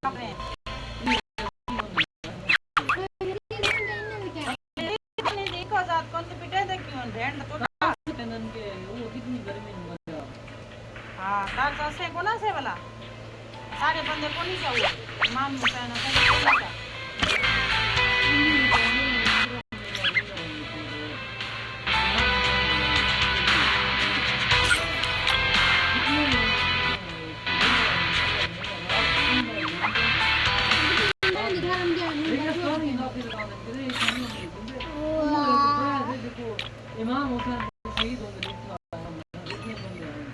आपने नहीं देखो साथ कौन से पिटे थे क्यों भेड़ तो नन के वो कितनी गर्मी में मर गया हाँ दाल से कोना से वाला सारे बंदे को नहीं चाहिए इमाम हुसैन है इमाम हुसैन शहीद हो गए इतने बंदे हैं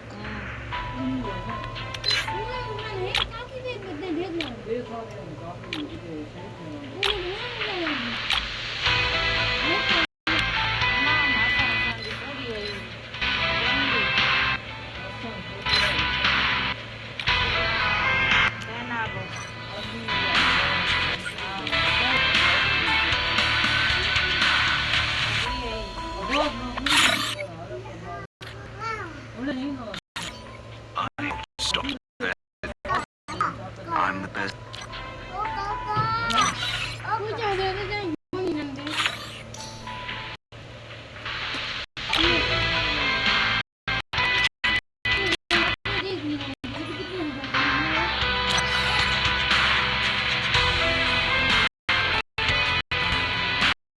काफी भेज देते हैं भेजना देश वाले काफी शहीद हैं